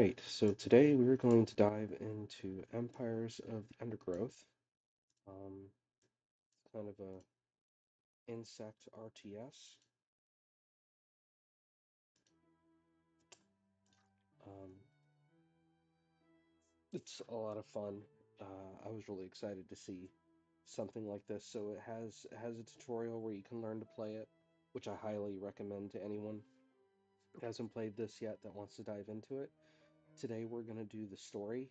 Alright, so today we're going to dive into Empires of the Undergrowth. Um, kind of a insect RTS. Um, it's a lot of fun. I was really excited to see something like this. So it has a tutorial where you can learn to play it, which I highly recommend to anyone who hasn't played this yet that wants to dive into it. Today we're going to do the story.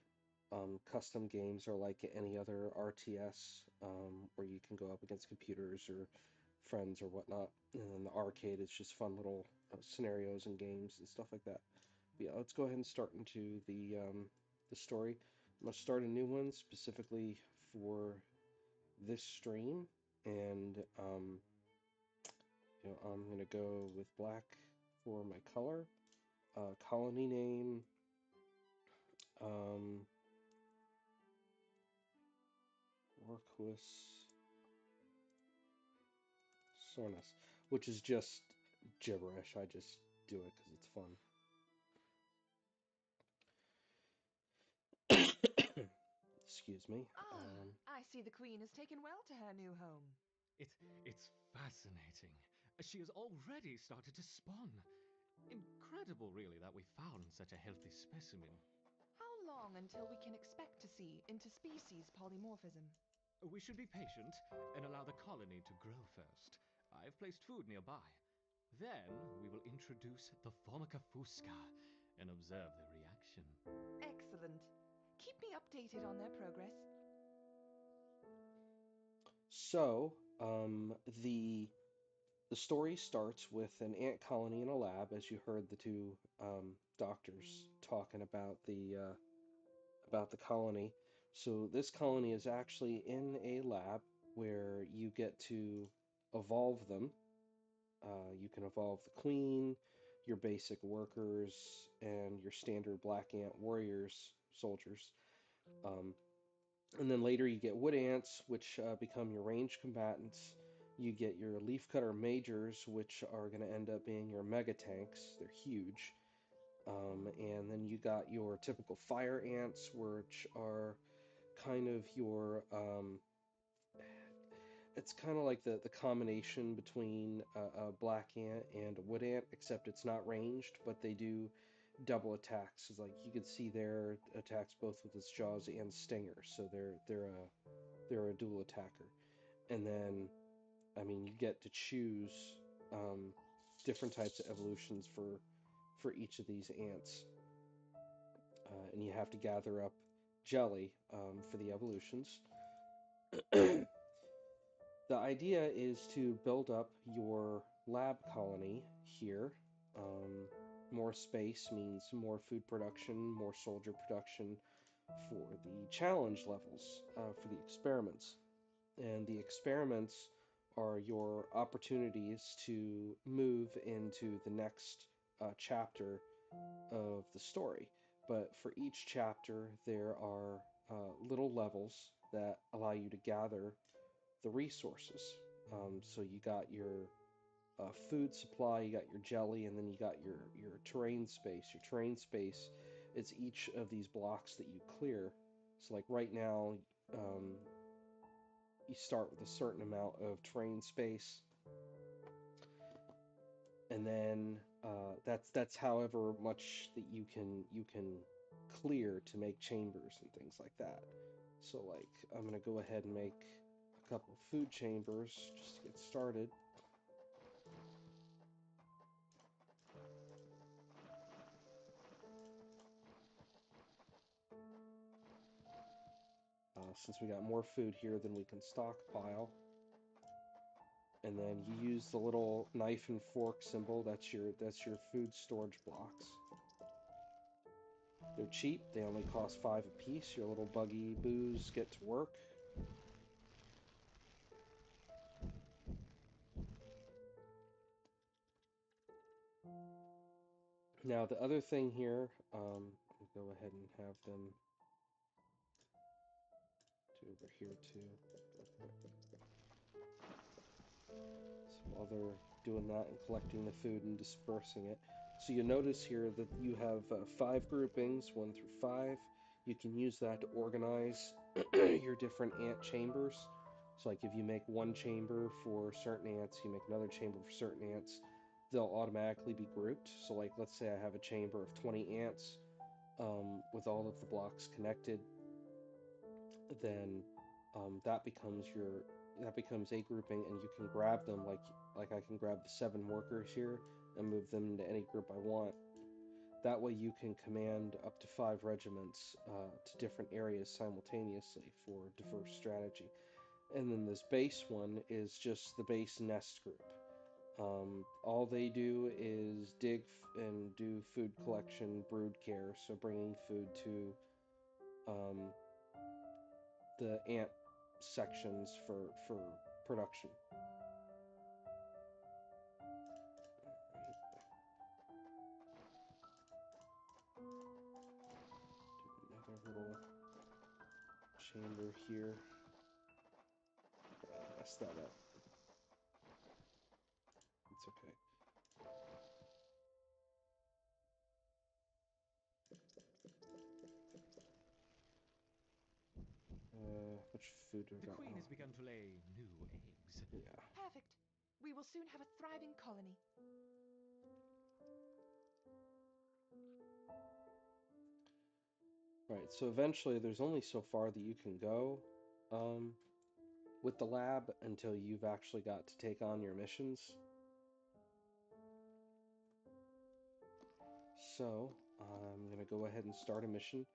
Custom games are like any other RTS, where you can go up against computers or friends or whatnot. And then the arcade is just fun little scenarios and games and stuff like that. But yeah, let's go ahead and start into the story. I'm gonna start a new one specifically for this stream, and I'm gonna go with black for my color. Colony name. Um, Orquis Sornus, which is just gibberish. I just do it because it's fun. Excuse me. Ah, I see the Queen has taken well to her new home. It's fascinating. She has already started to spawn. Incredible, really, that we found such a healthy specimen. How long until we can expect to see interspecies polymorphism? We should be patient and allow the colony to grow first. I've placed food nearby. Then we will introduce the Formica fusca and observe their reaction. Excellent. Keep me updated on their progress. So, the the story starts with an ant colony in a lab, as you heard the two doctors talking about the colony. So this colony is actually in a lab where you get to evolve them. You can evolve the queen, your basic workers, and your standard black ant warriors, soldiers. Um, and then later you get wood ants, which become your ranged combatants. You get your leafcutter majors, which are going to end up being your mega tanks. They're huge. And then you got your typical fire ants, which are kind of your it's kind of like the combination between a black ant and a wood ant, except it's not ranged, but they do double attacks. It's like you can see their attacks both with its jaws and stingers, so they're a dual attacker. And then, I mean, you get to choose um, different types of evolutions for each of these ants, and you have to gather up jelly for the evolutions. The idea is to build up your lab colony here. Um, more space means more food production, more soldier production for the challenge levels for the experiments. And the experiments are your opportunities to move into the next chapter of the story. But for each chapter, there are little levels that allow you to gather the resources. So you got your food supply, you got your jelly, and then you got your terrain space. Your terrain space is each of these blocks that you clear. So like right now, um, you start with a certain amount of terrain space, and then that's however much that you can clear to make chambers and things like that. So like I'm gonna go ahead and make a couple food chambers just to get started. Since we got more food here than we can stockpile, and then you use the little knife and fork symbol. That's your food storage blocks. They're cheap. They only cost 5 a piece. Your little buggy boos get to work. Now the other thing here, I'll go ahead and have them do over here too. So while they're doing that and collecting the food and dispersing it, So you notice here that you have 5 groupings, 1 through 5. You can use that to organize your different ant chambers. So like if you make one chamber for certain ants, you make another chamber for certain ants, they'll automatically be grouped. So like let's say I have a chamber of 20 ants with all of the blocks connected, then that becomes a grouping, and you can grab them like I can grab the 7 workers here and move them into any group I want. That way you can command up to 5 regiments to different areas simultaneously for diverse strategy. And then this base one is just the base nest group. All they do is dig and do food collection, brood care, so bringing food to um, the ant sections for production. Right. Do another little chamber here. Mess that up. It's okay. Which food do I The got? queen Oh, has begun to lay new eggs. yeah. Perfect. We will soon have a thriving colony. Right, so eventually there's only so far that you can go um, with the lab until you've actually got to take on your missions. So I'm going to go ahead and start a mission.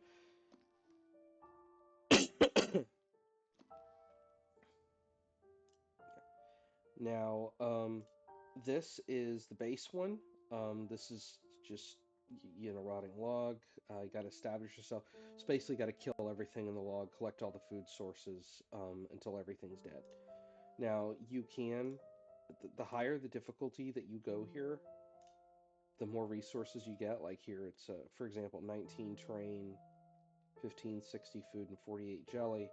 Now, this is the base one. This is just rotting log. You got to establish yourself. It's basically got to kill everything in the log, collect all the food sources until everything's dead. Now, you can, the higher the difficulty that you go here, the more resources you get. Like here, it's for example, 19 terrain, 1560 food, and 48 jelly.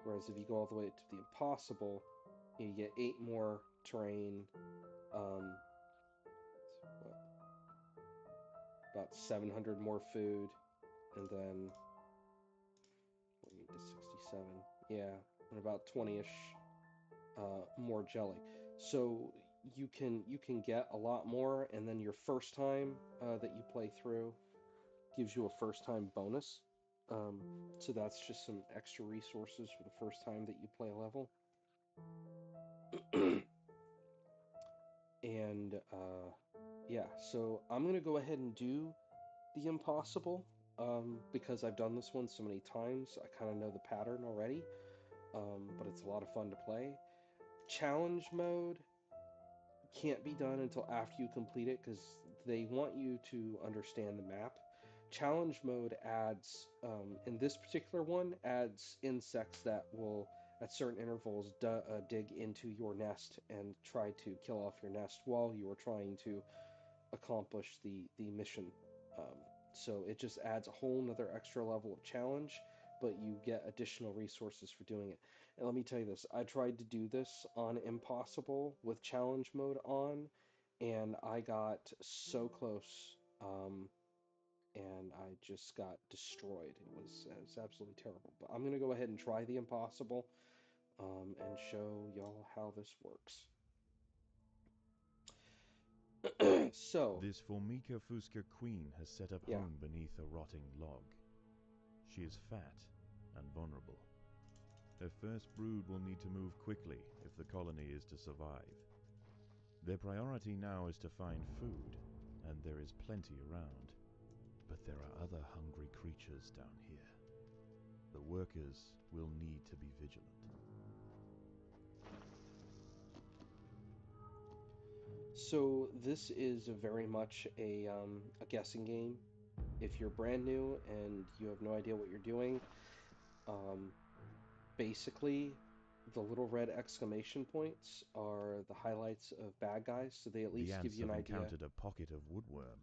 Whereas if you go all the way to the impossible, you get 8 more terrain, um, what, about 700 more food, and then to 67, yeah, and about 20ish more jelly. So you can get a lot more, and then your first time that you play through gives you a first time bonus. So that's just some extra resources for the first time that you play a level. And yeah, so I'm going to go ahead and do the impossible because I've done this one so many times. I kind of know the pattern already, but it's a lot of fun to play. Challenge mode can't be done until after you complete it because they want you to understand the map. Challenge mode adds, in this particular one, adds insects that will, at certain intervals, dig into your nest and try to kill off your nest while you are trying to accomplish the mission. Um, so it just adds a whole nother extra level of challenge, but you get additional resources for doing it. And let me tell you this, I tried to do this on Impossible with challenge mode on, and I got so close, and I just got destroyed. It was absolutely terrible. But I'm going to go ahead and try the Impossible and show y'all how this works. So, This Formica fusca queen has set up yeah. home beneath a rotting log. She is fat and vulnerable. Her first brood will need to move quickly if the colony is to survive. Their priority now is to find food, and there is plenty around. But there are other hungry creatures down here. The workers will need to be vigilant. So this is very much a guessing game. If you're brand new and you have no idea what you're doing, um, basically the little red exclamation points are the highlights of bad guys, so they at The least give ants you an have idea. encountered a pocket of woodworm.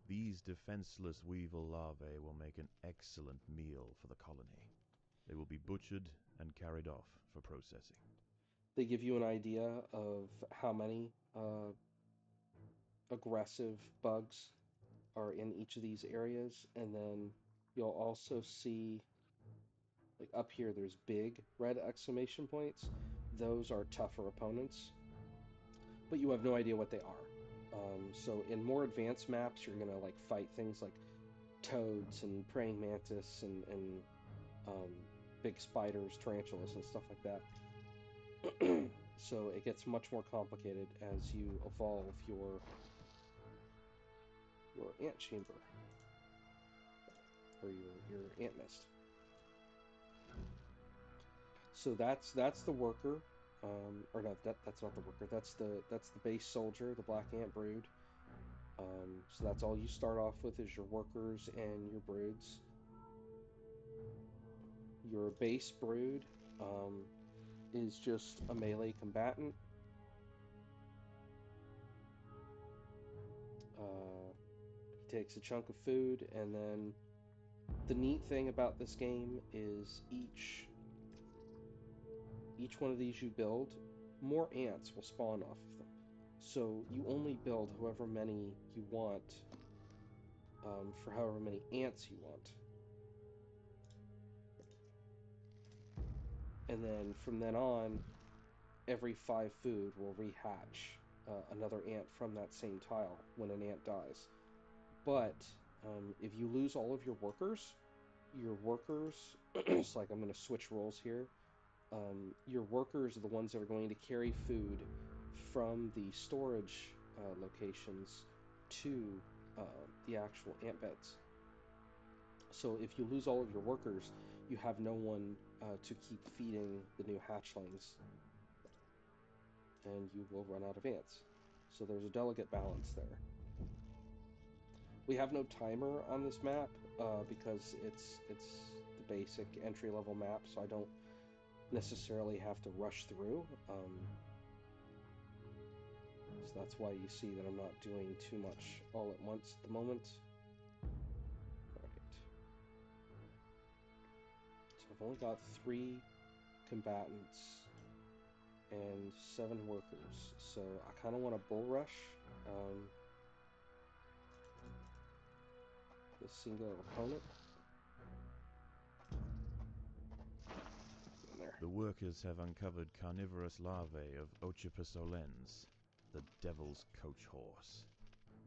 These defenseless weevil larvae will make an excellent meal for the colony. They will be butchered and carried off for processing. They give you an idea of how many aggressive bugs are in each of these areas, and then you'll also see, like up here, there's big red exclamation points. Those are tougher opponents, but you have no idea what they are. So in more advanced maps, you're gonna like fight things like toads and praying mantis and big spiders, tarantulas, and stuff like that. So it gets much more complicated as you evolve your ant chamber or your ant nest. So that's the worker, or no, that's not the worker. That's the base soldier, the black ant brood. So that's all you start off with is your workers and your broods. Your base brood is just a melee combatant. He takes a chunk of food, and then the neat thing about this game is each one of these you build, more ants will spawn off of them. So you only build however many you want, for however many ants you want. And then from then on, every 5 food will rehatch another ant from that same tile when an ant dies. But if you lose all of your workers, it's like I'm going to switch roles here. Your workers are the ones that are going to carry food from the storage locations to the actual ant beds. So if you lose all of your workers, you have no one to keep feeding the new hatchlings, and you will run out of ants. So there's a delicate balance there. We have no timer on this map because it's the basic entry-level map, so I don't necessarily have to rush through. So that's why you see that I'm not doing too much all at once at the moment. Alright. So I've only got 3 combatants and 7 workers, so I kind of want to bull rush this singular opponent. In there. The workers have uncovered carnivorous larvae of Ocypus olens, the devil's coach horse.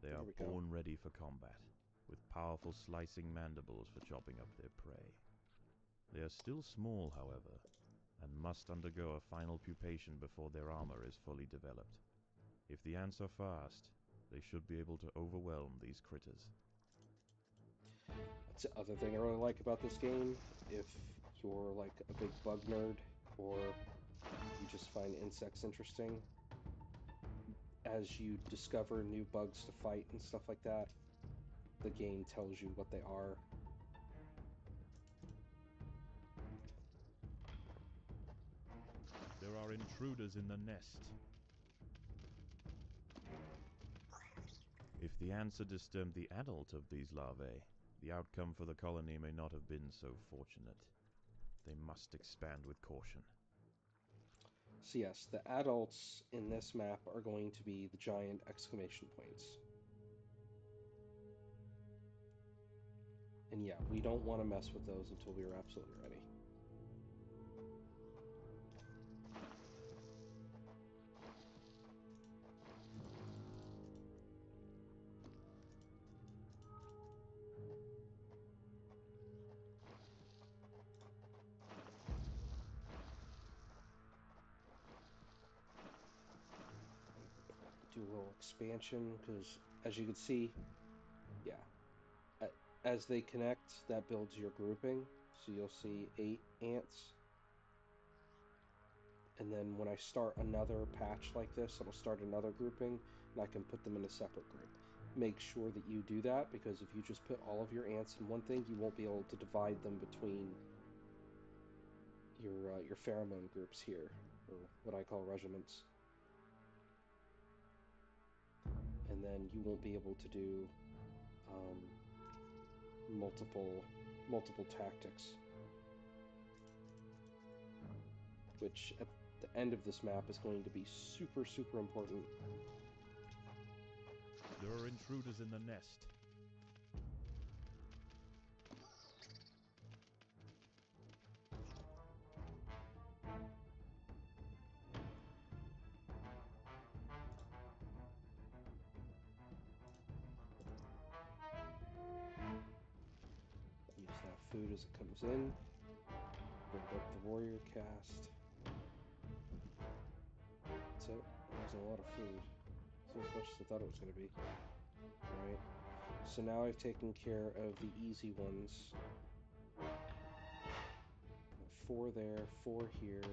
They are born ready for combat, with powerful slicing mandibles for chopping up their prey. They are still small, however, and must undergo a final pupation before their armor is fully developed. If the ants are fast, they should be able to overwhelm these critters. That's the other thing I really like about this game. If you're like a big bug nerd, or you just find insects interesting, as you discover new bugs to fight and stuff like that, the game tells you what they are. There are intruders in the nest. If the ants had disturbed the adult of these larvae, the outcome for the colony may not have been so fortunate. They must expand with caution. So yes, the adults in this map are going to be the giant exclamation points. And yeah, we don't want to mess with those until we are absolutely ready. Do a little expansion, because as you can see, yeah, as they connect, that builds your grouping. So you'll see 8 ants. And then when I start another patch like this, it'll start another grouping, and I can put them in a separate group. Make sure that you do that, because if you just put all of your ants in one thing, you won't be able to divide them between your pheromone groups here, or what I call regiments. And then you won't be able to do multiple tactics, which at the end of this map is going to be super important. There are intruders in the nest. as it comes in. Build up the warrior caste. That's it. That was a lot of food. It's as much as I thought it was going to be. Alright. So now I've taken care of the easy ones. 4 there, 4 here.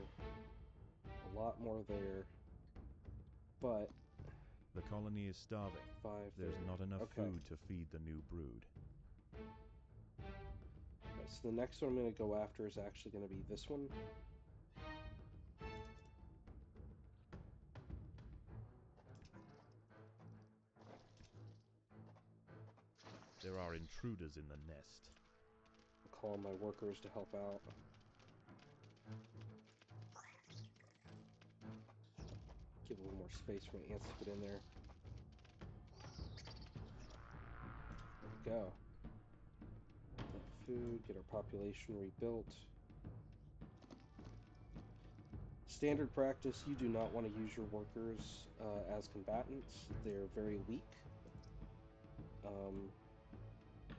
A lot more there. But The colony is starving. 5 There's there. not enough Okay. food to feed the new brood. Right, so the next one I'm going to go after is actually going to be this one. There are intruders in the nest. I'll call on my workers to help out. Give a little more space for my ants to get in there. There we go. That food, get our population rebuilt. Standard practice, you do not want to use your workers as combatants. They're very weak.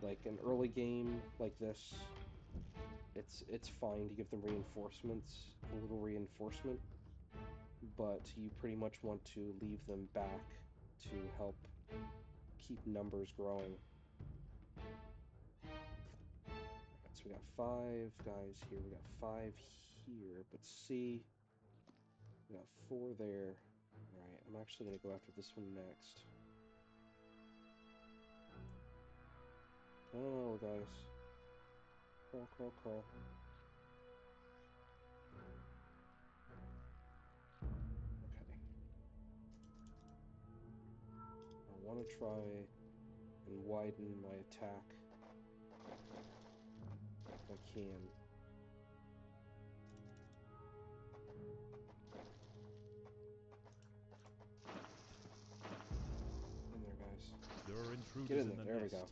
Like an early game like this, it's fine to give them reinforcements, a little reinforcement, but you pretty much want to leave them back to help keep numbers growing. Alright, so we got 5 guys here, we got 5 here, but see, we got 4 there. Alright, I'm actually going to go after this one next. Oh, guys. Crawl, crawl, crawl. Okay. I want to try and widen my attack if I can. In there, guys. There are intruders Get in in there. the There nest. we go.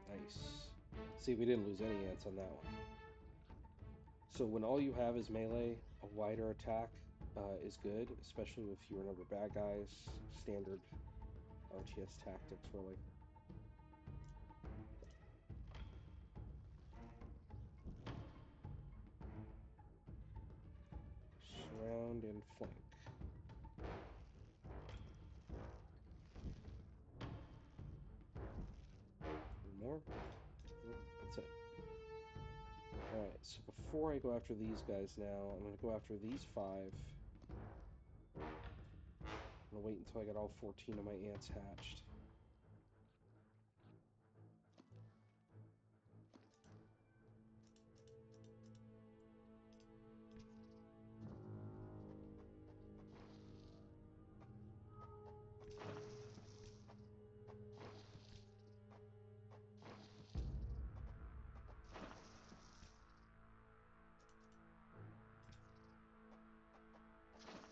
Nice. See, we didn't lose any ants on that one. So when all you have is melee, a wider attack is good, especially with fewer number of bad guys. Standard RTS tactics, really. Surround and flank. One more. Nope, that's it. Alright, so before I go after these guys now, I'm going to go after these 5. I'm going to wait until I get all 14 of my ants hatched.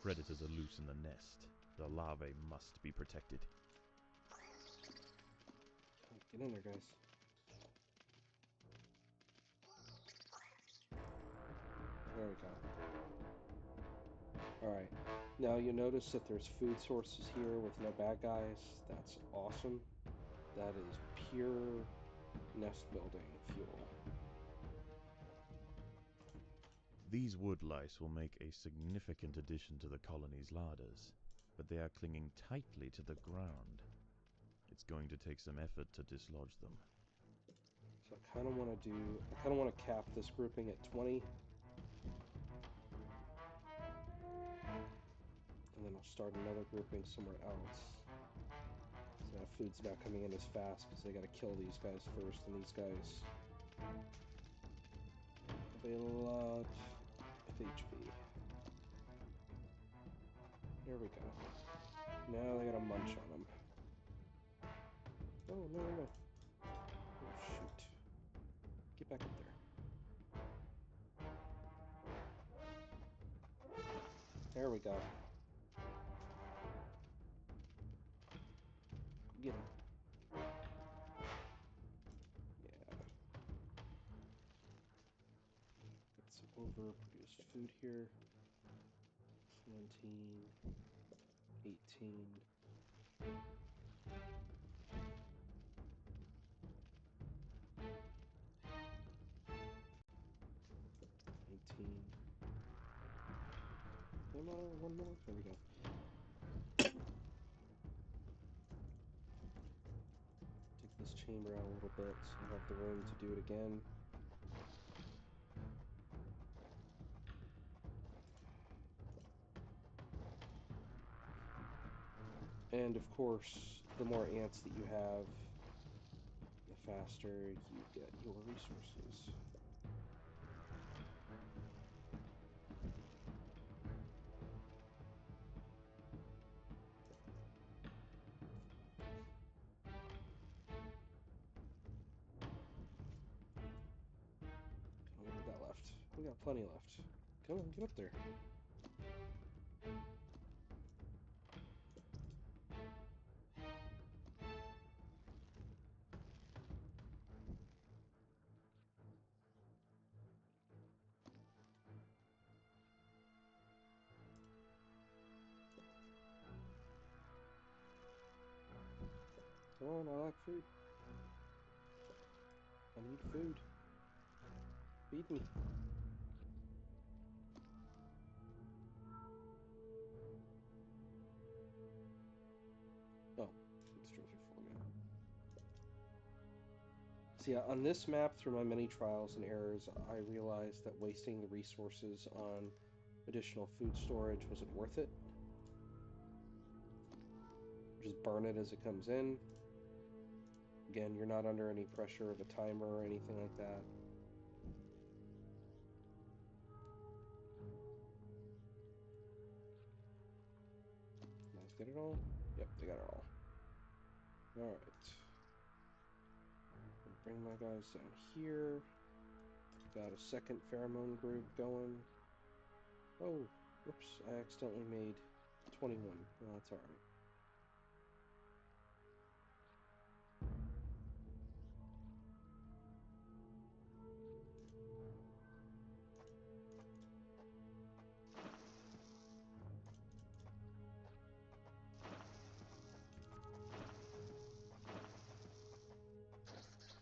Predators are loose in the nest. The larvae must be protected. Get in there, guys. There we go. Alright. Now you notice that there's food sources here with no bad guys. That's awesome. That is pure nest building fuel. These wood lice will make a significant addition to the colony's larders, but they are clinging tightly to the ground. It's going to take some effort to dislodge them. So I kind of want to cap this grouping at 20. And then I'll start another grouping somewhere else. So now food's not coming in as fast because they got to kill these guys first, and these guys have a lot of HP. There we go. Now they got a munch on them. Oh, no, no, no. Oh, shoot. Get back up there. There we go. Get him. Yeah. Got some overproduced food here. 17. 18. 19. Come on, one more. There we go. Take this chamber out a little bit so I have the room to do it again. And of course, the more ants that you have, the faster you get your resources. What have we got left? We got plenty left. Come on, get up there. Come on, I like food. I need food. Feed me. Oh, it's trophy for me. So yeah, on this map, through my many trials and errors, I realized that wasting the resources on additional food storage wasn't worth it. Just burn it as it comes in. Again, you're not under any pressure of a timer or anything like that. Guys, get it all? Yep, they got it all. Alright. Bring my guys down here. Got a second pheromone group going. Oh, whoops, I accidentally made 21. Well, that's alright.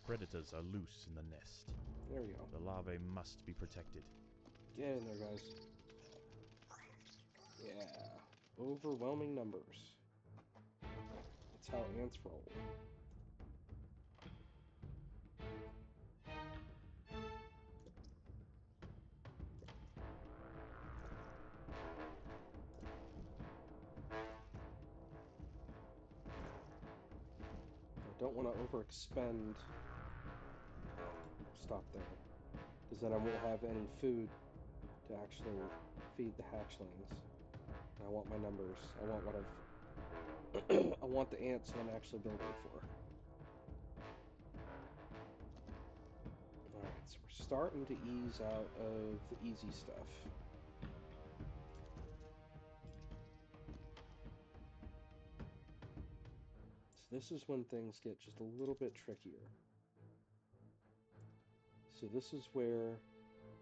Predators are loose in the nest. There we go. The larvae must be protected. Get in there, guys. Yeah. Overwhelming numbers. That's how ants roll. I don't want to overexpend. Stop there. Because then I won't have any food to actually feed the hatchlings. And I want my numbers. I want what I've... I want the ants that I'm actually building for. Alright, so we're starting to ease out of the easy stuff. So this is when things get just a little bit trickier. So this is where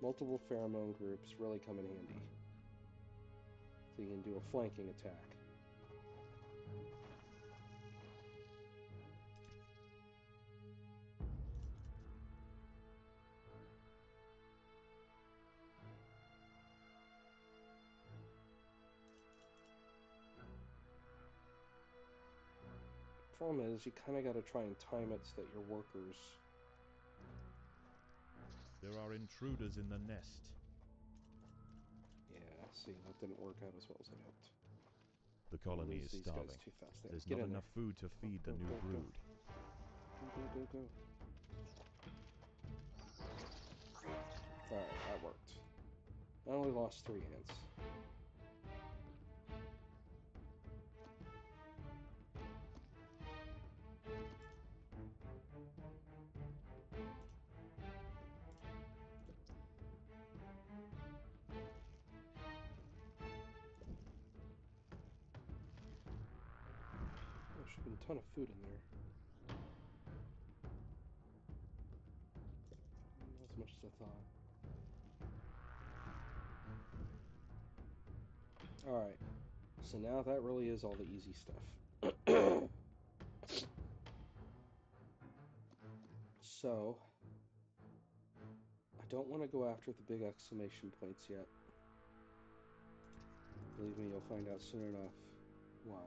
multiple pheromone groups really come in handy. So you can do a flanking attack. Problem is, you kind of got to try and time it so that your workers... There are intruders in the nest. Yeah, see, that didn't work out as well as I'd hoped. The colony Lose is these starving. guys too fast. There, There's get not in enough there. food to feed the Go, new go, go. brood. Go. Alright, that worked. I only lost 3 ants. There should have been a ton of food in there. Not as much as I thought. Alright. So now that really is all the easy stuff. So, I don't want to go after the big exclamation points yet. Believe me, you'll find out soon enough why.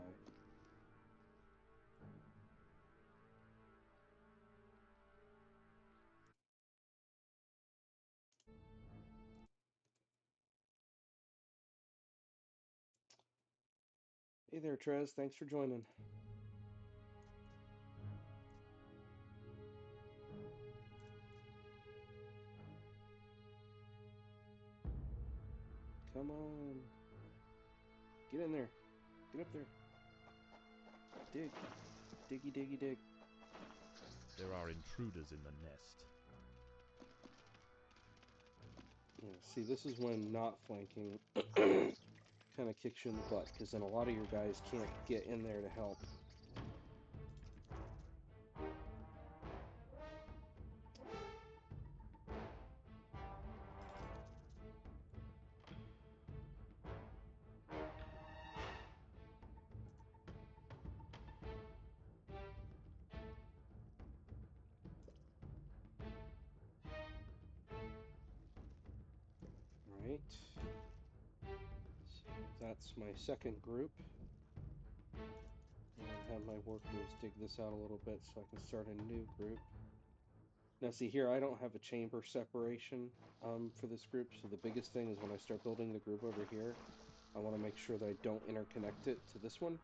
Hey there, Trez. Thanks for joining. Come on. Get in there. Get up there. Dig. Diggy, diggy, dig. There are intruders in the nest. Yeah, see, this is when not flanking kind of kicks you in the butt, because then a lot of your guys can't get in there to help. Alright. So that's my second group. And have my workers dig this out a little bit so I can start a new group. Now see here, I don't have a chamber separation for this group, so the biggest thing is when I start building the group over here, I want to make sure that I don't interconnect it to this one,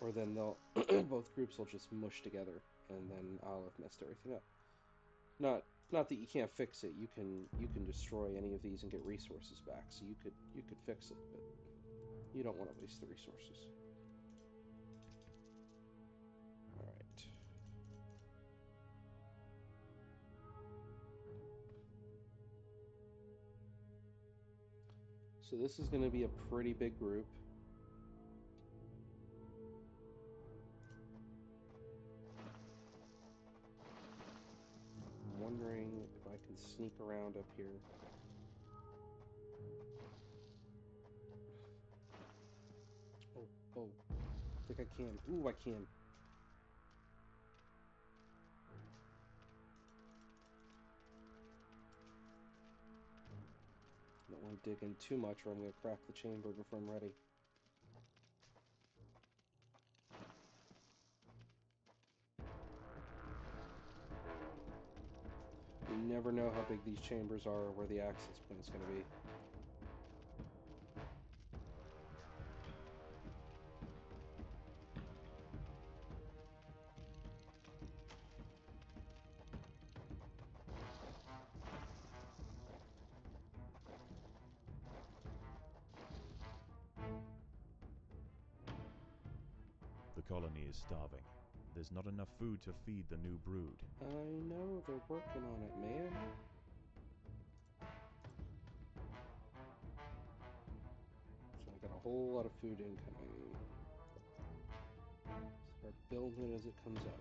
or then they'll both groups will just mush together, and then I'll have messed everything up. Not that you can't fix it. You can destroy any of these and get resources back, so you could fix it, but you don't want to waste the resources. All right. So this is going to be a pretty big group. I'm wondering if I can sneak around up here. Oh, I think I can. Ooh, I can. Don't want to dig in too much or I'm going to crack the chamber before I'm ready. You never know how big these chambers are or where the access point's going to be. The colony is starving. There's not enough food to feed the new brood. I know, they're working on it, man. So I got a whole lot of food incoming. Start building it as it comes up.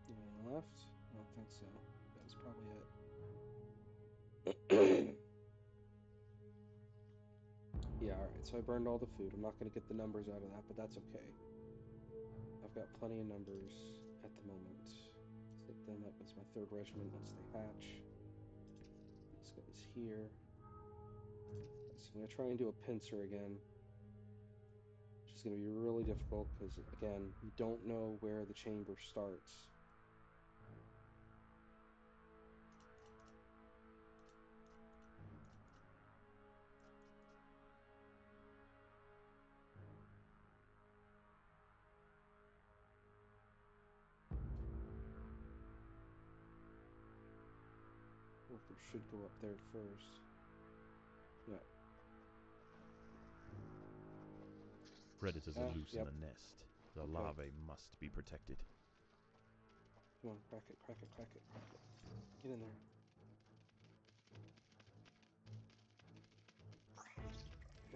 Anyone left? I don't think so. That's probably it. Yeah, alright, so I burned all the food. I'm not going to get the numbers out of that, but that's okay. I've got plenty of numbers at the moment. Set them up as my 3rd regiment once they hatch. This guy's here. So I'm going to try and do a pincer again. Which is going to be really difficult because, again, you don't know where the chamber starts. Worker should go up there first. Yeah. Predators are loose Yep. in the nest. The Okay. larvae must be protected. Come on, crack it, crack it, crack it, crack it. Get in there.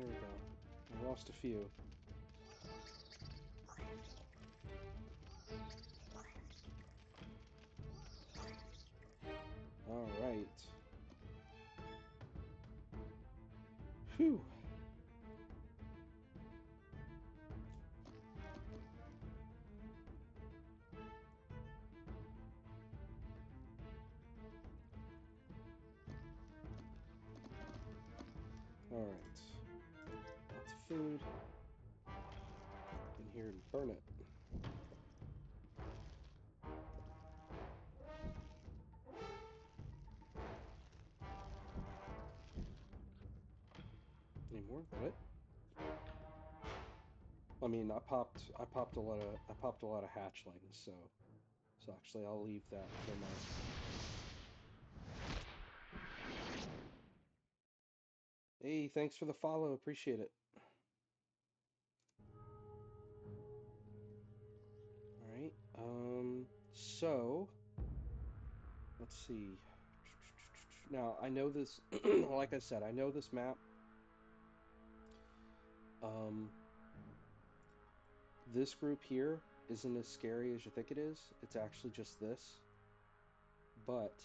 There we go. I lost a few. Alright. Whew. Alright. Lots of food. In here and burn it. Any more? Got it? I mean, I popped a lot of hatchlings, so actually I'll leave that for my. Hey, thanks for the follow. Appreciate it. All right. So let's see. Now I know this. Like I said, I know this map. This group here isn't as scary as you think it is. It's actually just this. But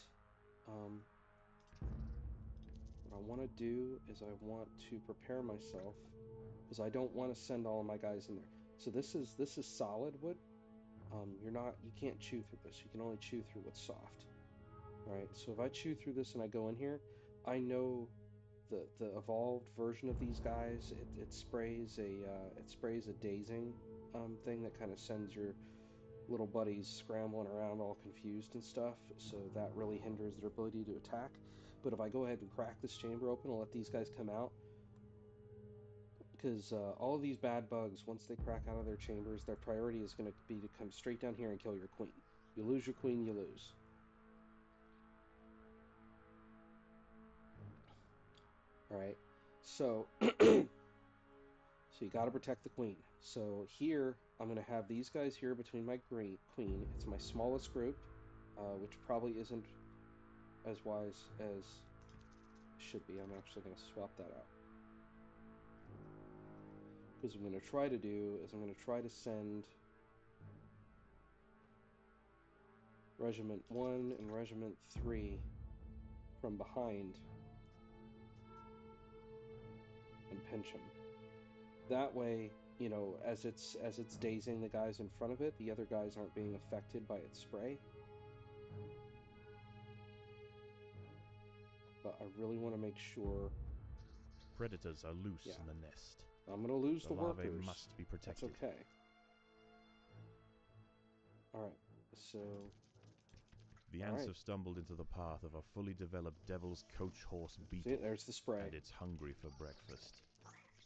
what I want to do is I want to prepare myself because I don't want to send all of my guys in there. So this is solid wood. You can't chew through this. You can only chew through what's soft. All right. So if I chew through this and I go in here, I know the evolved version of these guys. It sprays a dazing thing that kind of sends your little buddies scrambling around all confused and stuff. So that really hinders their ability to attack. But if I go ahead and crack this chamber open and let these guys come out, because all of these bad bugs, once they crack out of their chambers, their priority is going to be to come straight down here and kill your queen. You lose your queen, you lose. All right, so so you got to protect the queen. So here I'm going to have these guys here between my queen. It's my smallest group, which probably isn't as wise as it should be. I'm actually going to swap that out. Because what I'm going to try to do is I'm going to try to send Regiment 1 and Regiment 3 from behind and pinch them. That way, you know, as it's dazing the guys in front of it, the other guys aren't being affected by its spray. But I really want to make sure. Predators are loose in the nest. I'm going to lose the larvae workers. must be protected. That's okay. Alright, so. The ants have stumbled into the path of a fully developed devil's coach horse beetle. See, there's the spray. And it's hungry for breakfast.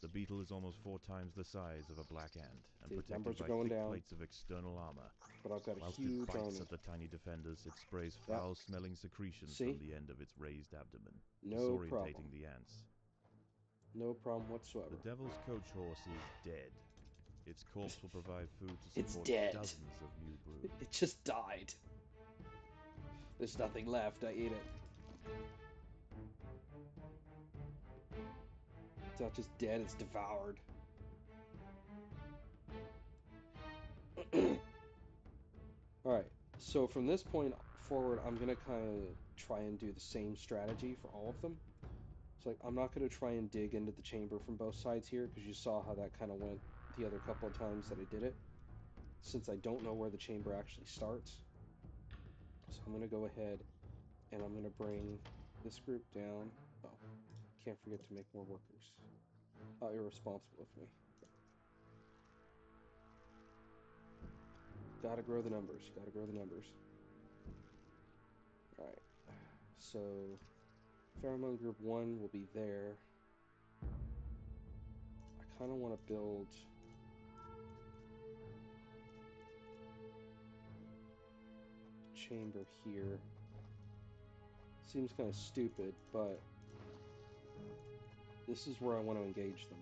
The beetle is almost 4 times the size of a black ant and protected by thick plates of external armor. But I've got a Whilst huge it bites army. at the tiny defenders, it sprays foul-smelling secretions from the end of its raised abdomen, disorientating the ants. No problem whatsoever. The devil's coach horse is dead. Its corpse will provide food to support dozens of new brood. It just died. There's nothing left. I ate it. It's not just dead, it's devoured. Alright, so from this point forward, I'm going to kind of try and do the same strategy for all of them. It's like, I'm not going to try and dig into the chamber from both sides here, because you saw how that kind of went the other couple of times that I did it. Since I don't know where the chamber actually starts. So I'm going to go ahead and I'm going to bring this group down. Oh, can't forget to make more workers. Irresponsible of me. Gotta grow the numbers. Gotta grow the numbers. Alright. So, Pheromone Group 1 will be there. I kind of want to build... chamber here. Seems kind of stupid, but... this is where I want to engage them.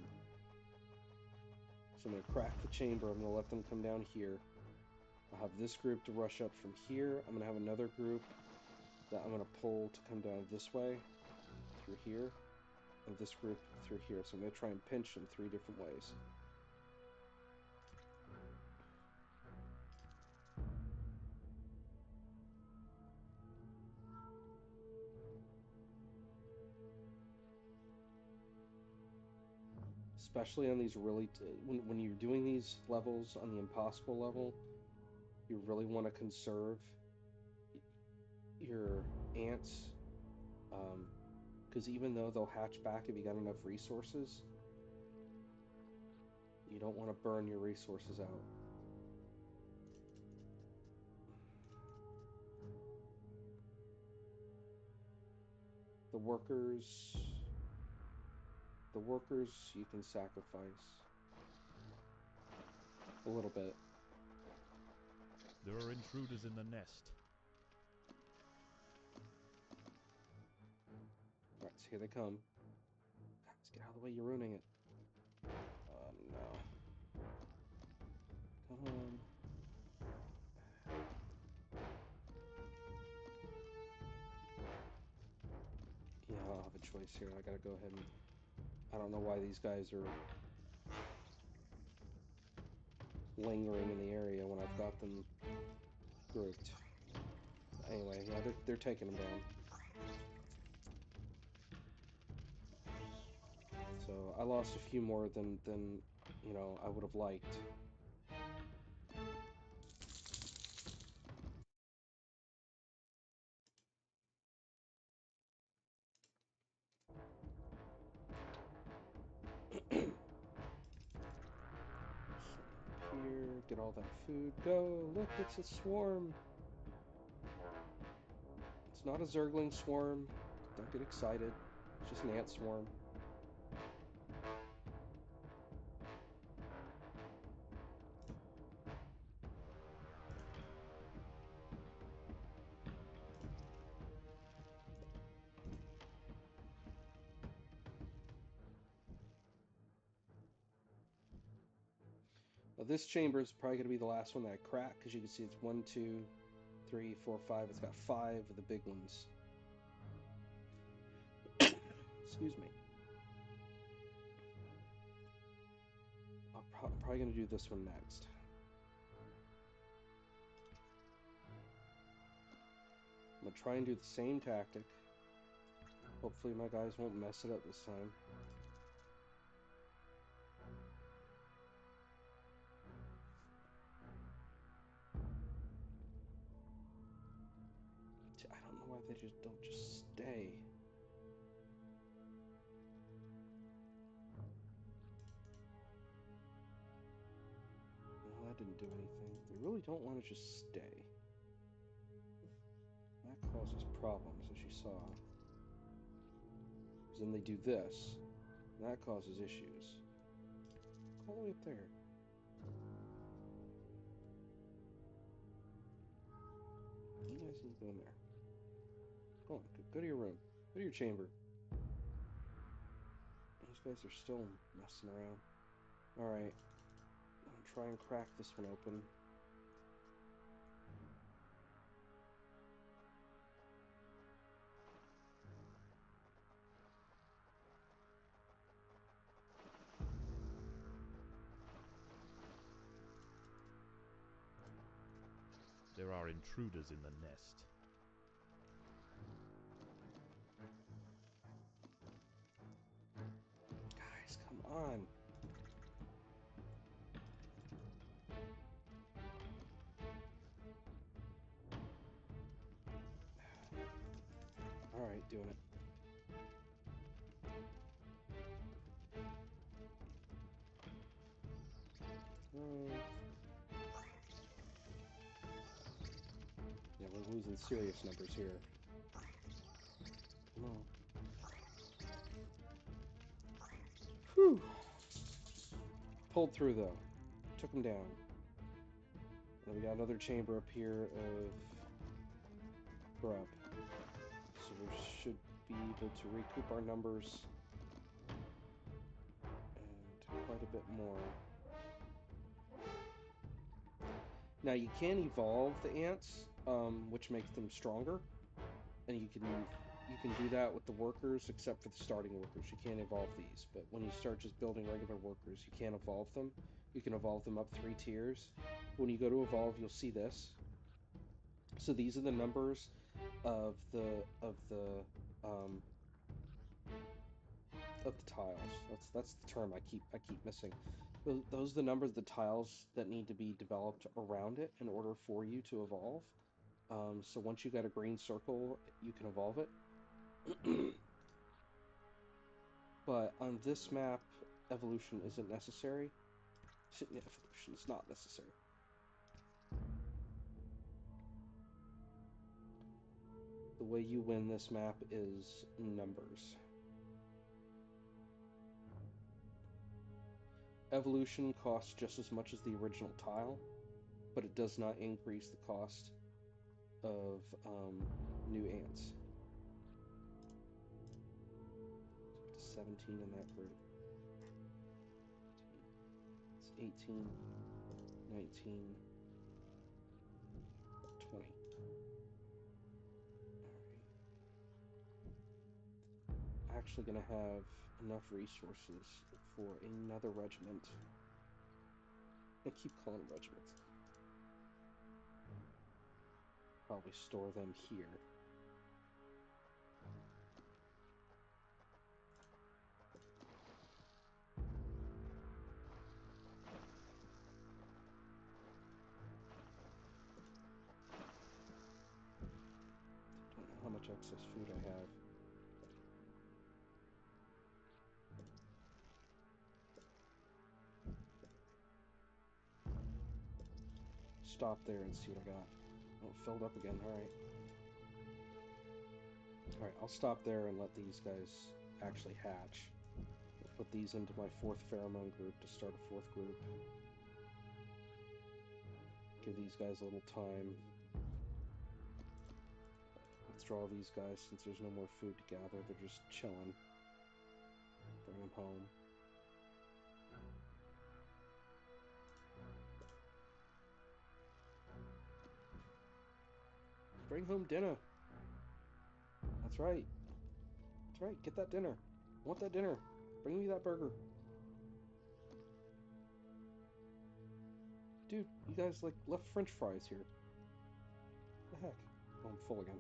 So I'm going to crack the chamber. I'm going to let them come down here. I'll have this group to rush up from here. I'm going to have another group that I'm going to pull to come down this way, through here. of this group through here. So I'm going to try and pinch in 3 different ways. Especially on these really, when you're doing these levels on the impossible level, you really want to conserve your ants, because even though they'll hatch back if you got enough resources, you don't want to burn your resources out. The workers, you can sacrifice a little bit. There are intruders in the nest. Alright, so here they come. Let's get out of the way, you're ruining it. No. Come on. Yeah, I don't have a choice here. I gotta go ahead and... I don't know why these guys are lingering in the area when I've got them grouped. Anyway, yeah, they're taking them down. So I lost a few more than you know I would have liked. Here, get all that food. Go! Look, it's a swarm. It's not a zergling swarm. Don't get excited. It's just an ant swarm. Now this chamber is probably going to be the last one that I crack, because you can see it's 1, 2, 3, 4, 5. It's got 5 of the big ones. Excuse me. I'm probably going to do this one next. I'm going to try and do the same tactic. Hopefully my guys won't mess it up this time. I don't know why they don't just stay. Well, that didn't do anything. They really don't want to just stay. That causes problems, as you saw. Because then they do this, and that causes issues. All the way up there. You guys need to go in there. Go on, go to your room. Go to your chamber. Those guys are still messing around. Alright. I'm gonna try and crack this one open. There are intruders in the nest. Guys, come on. Alright, doing it. Yeah, we're losing serious numbers here. Come on. Whew. Pulled through, though. Took him down. And we got another chamber up here of grub. So we should be able to recoup our numbers and quite a bit more. Now you can evolve the ants, which makes them stronger, and you can you can do that with the workers, except for the starting workers. You can't evolve these. But when you start just building regular workers, you can't evolve them. You can evolve them up 3 tiers. When you go to evolve, you'll see this. So these are the numbers of the tiles. That's the term I keep missing. Those are the numbers of the tiles that need to be developed around it in order for you to evolve. So once you got a green circle, you can evolve it. But on this map, evolution isn't necessary. Evolution is not necessary. The way you win this map is numbers. Evolution costs just as much as the original tile, but it does not increase the cost of new ants. 17 in that group. It's 18, 19, 20. Actually going to have enough resources for another regiment. I keep calling them regiments. Probably store them here. Don't know how much excess food I have. Stop there and see what I got. Oh, filled up again. Alright. Alright, I'll stop there and let these guys actually hatch. I'll put these into my 4th pheromone group to start a 4th group. Give these guys a little time. Withdraw these guys since there's no more food to gather. They're just chilling. Bring them home. Bring home dinner. That's right. That's right. Get that dinner. I want that dinner. Bring me that burger. Dude, you guys like left French fries here. What the heck? Oh, I'm full again.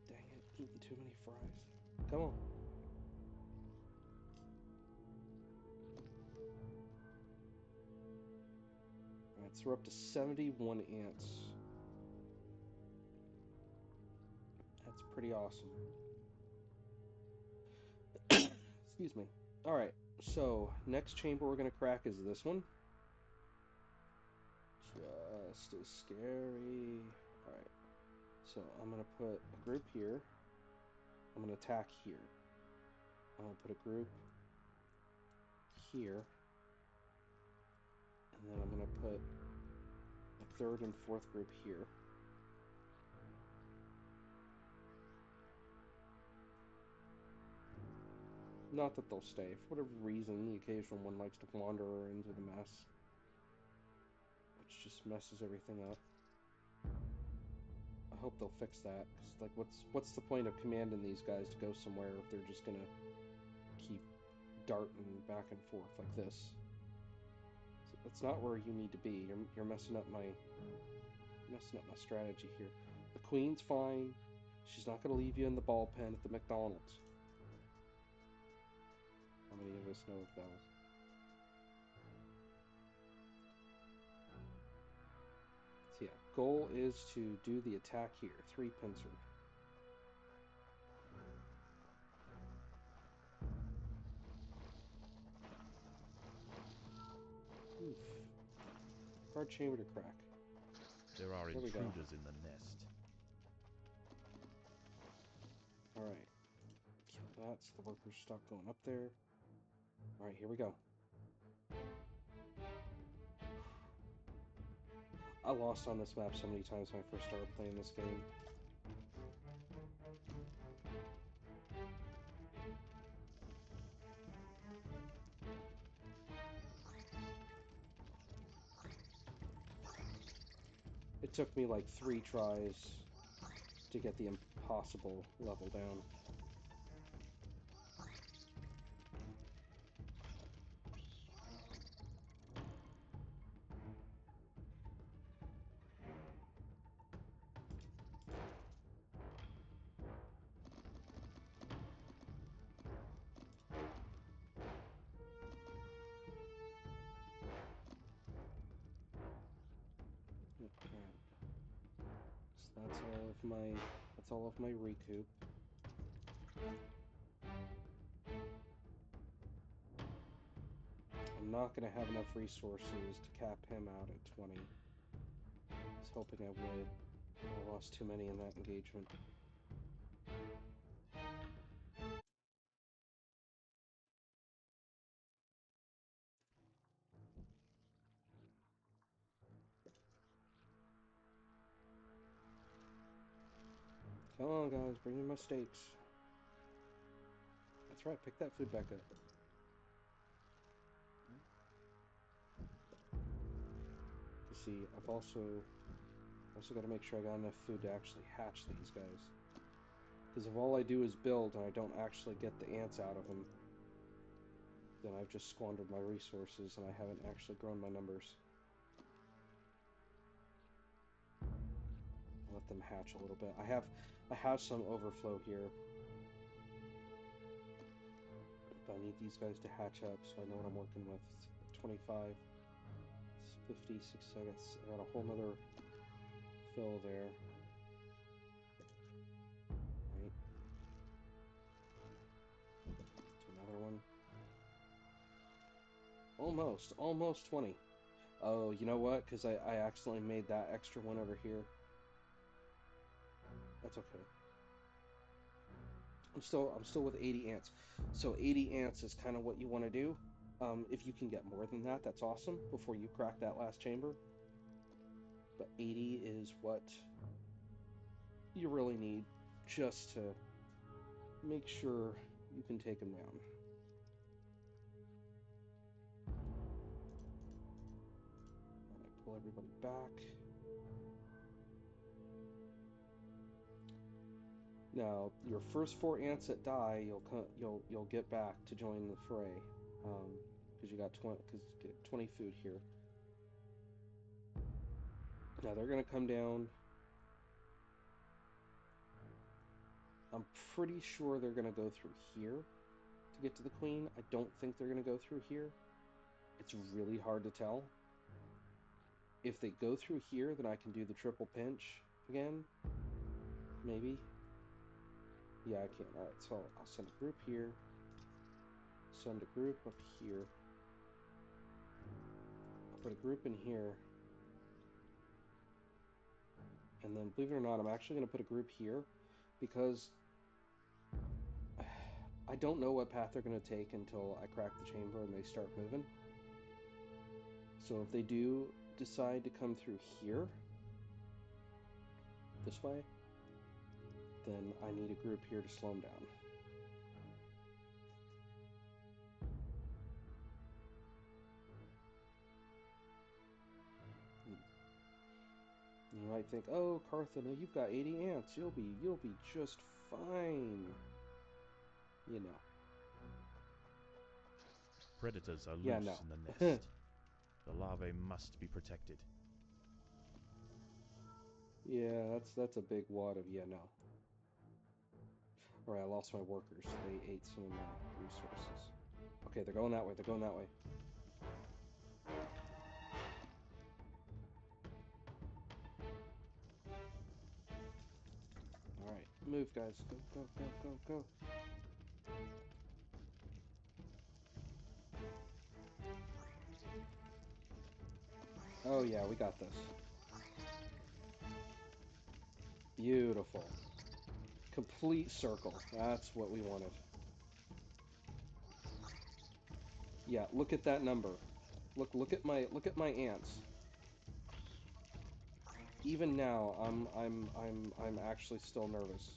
Dang it, eating too many fries. Come on. Alright, so we're up to 71 ants. That's pretty awesome. Excuse me. Alright, so next chamber we're going to crack is this one. Just as scary. Alright, so I'm going to put a group here. I'm going to attack here. I'm going to put a group here. And then I'm going to put a 3rd and 4th group here. Not that they'll stay. For whatever reason, the occasional one likes to wander into the mess. Which just messes everything up. I hope they'll fix that. 'Cause, like, what's the point of commanding these guys to go somewhere if they're just gonna keep darting back and forth like this? So that's not where you need to be. You're messing up my strategy here. The queen's fine. She's not gonna leave you in the ball pen at the McDonald's. How many of us know what that was? So yeah, goal is to do the attack here. 3 pincer. Oof. Hard chamber to crack. There are There we go. intruders in the nest. Alright. Kill that so the workers stop going up there. Alright, here we go. I lost on this map so many times when I first started playing this game. It took me like 3 tries to get the impossible level down. Okay. So that's all of my recoup. I'm not going to have enough resources to cap him out at 20. I was hoping I would. I lost too many in that engagement. Come on, guys, bring me my steaks. That's right, pick that food back up. You see, I've also got to make sure I got enough food to actually hatch these guys. Because if all I do is build and I don't actually get the ants out of them, then I've just squandered my resources and I haven't actually grown my numbers. Let them hatch a little bit. I have some overflow here. But I need these guys to hatch up so I know what I'm working with. It's 25, it's 50, 6 seconds. I got a whole nother fill there. Right. To another one. Almost 20. Oh, you know what? Because I accidentally made that extra one over here. That's okay. I'm still with 80 ants. So 80 ants is kind of what you want to do. If you can get more than that, that's awesome before you crack that last chamber. But 80 is what you really need just to make sure you can take them down. Alright, pull everybody back. Now, your first 4 ants that die, you'll get back to join the fray, because you got 20 food here. Now they're gonna come down. I'm pretty sure they're gonna go through here to get to the queen. I don't think they're gonna go through here. It's really hard to tell. If they go through here, then I can do the triple pinch again. Maybe. Yeah, I can. Alright, so I'll send a group here. Send a group up here. I'll put a group in here. And then, believe it or not, I'm actually going to put a group here because I don't know what path they're going to take until I crack the chamber and they start moving. So if they do decide to come through here, this way, then I need a group here to slow them down. You might think, oh, Carthena, you've got 80 ants. You'll be just fine. You know. Predators are loose Yeah, no. in the nest. The larvae must be protected. Yeah, that's a big wad of yeah, no. Alright, I lost my workers. They ate some of my resources. Okay, they're going that way. They're going that way. Alright, move, guys. Go, go, go, go, go. Oh, yeah, we got this. Beautiful. Complete circle. That's what we wanted. Yeah, look at that number. Look at my ants. Even now, I'm actually still nervous.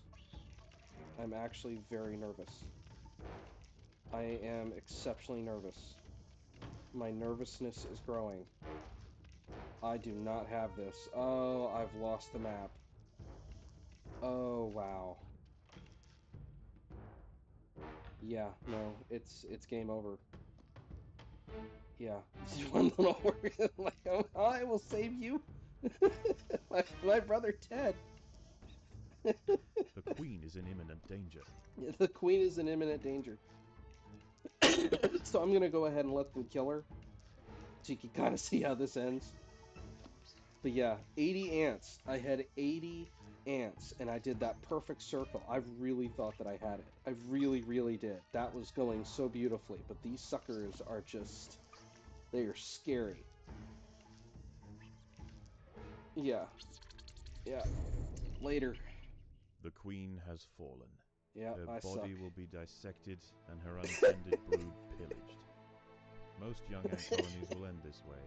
I'm actually very nervous. I am exceptionally nervous. My nervousness is growing. I do not have this. Oh, I've lost the map. Oh wow. Yeah, no, it's game over. Yeah, just one little word like, oh, I will save you, my brother Ted. The queen is in imminent danger. The queen is in imminent danger. So I'm gonna go ahead and let them kill her, so you can kind of see how this ends. But yeah, 80 ants. I had 80 ants, and I did that perfect circle. I really thought that I had it. I really, really did. That was going so beautifully. But these suckers are just, they are scary. Yeah, yeah. Later. The queen has fallen. Yeah, Her I suck. body will be dissected and her untended brood pillaged. Most young ant colonies will end this way.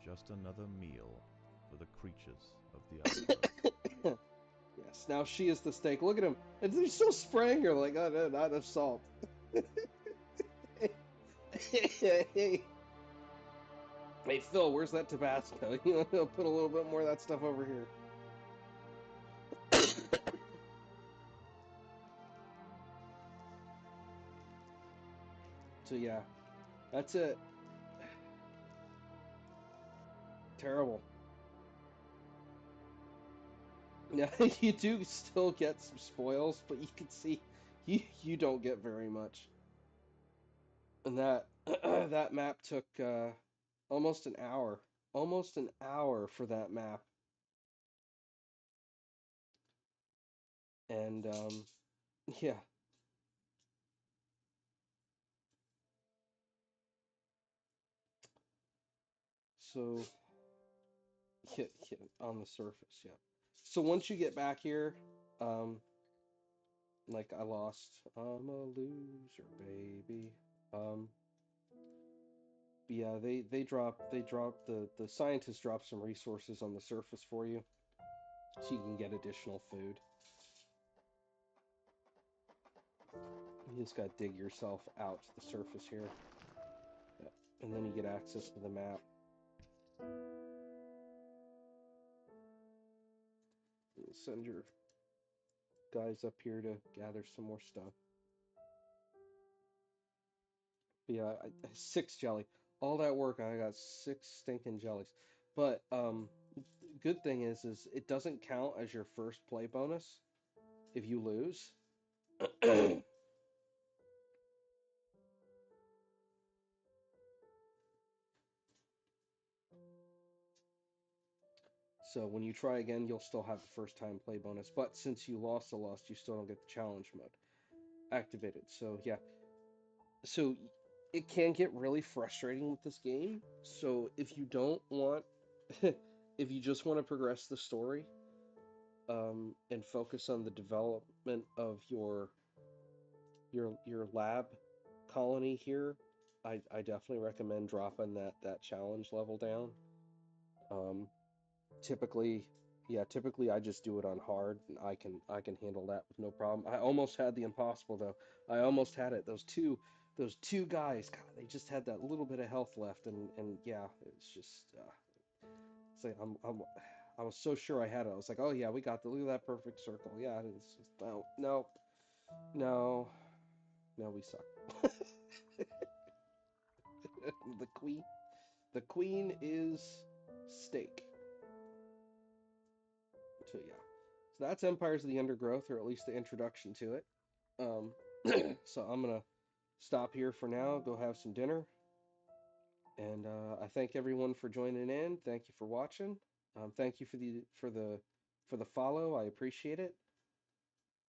Just another meal for the creatures of the undergrowth. Yes, now she is the steak. Look at him. And they're still spraying her like, oh, no, not enough salt. Hey, Phil, where's that Tabasco? You know, put a little bit more of that stuff over here. So yeah, that's it. Terrible. Yeah, you do still get some spoils, but you can see you don't get very much. And that that map took almost an hour. Almost an hour for that map. And yeah. So yeah, on the surface, yeah. So once you get back here, um, like I lost. I'm a loser, baby. Um, but yeah, they drop the scientists drop some resources on the surface for you, so you can get additional food. You just gotta dig yourself out to the surface here, yeah. And then you get access to the map. Send your guys up here to gather some more stuff. But yeah, 6 jelly. All that work, I got 6 stinking jellies. But good thing is it doesn't count as your first play bonus if you lose. So when you try again, you'll still have the first time play bonus. But since you lost the lost, you still don't get the challenge mode activated. So yeah, so it can get really frustrating with this game. So if you don't want, if you just want to progress the story, and focus on the development of your lab colony here, I definitely recommend dropping that challenge level down. Um, typically, yeah, typically I just do it on hard, and I can handle that with no problem. I almost had the impossible though. I almost had it. Those two guys, God, they just had that little bit of health left, and yeah, it's just it's like I was so sure I had it. I was like, oh yeah, we got the look at that perfect circle. Yeah, it's just, no, no, no, no, we suck. the queen, the queen is steak. So yeah, so that's Empires of the Undergrowth, or at least the introduction to it. Um, so I'm gonna stop here for now. Go have some dinner, and I thank everyone for joining in. Thank you for watching. Thank you for the follow. I appreciate it.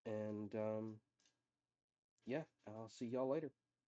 And yeah, I'll see y'all later.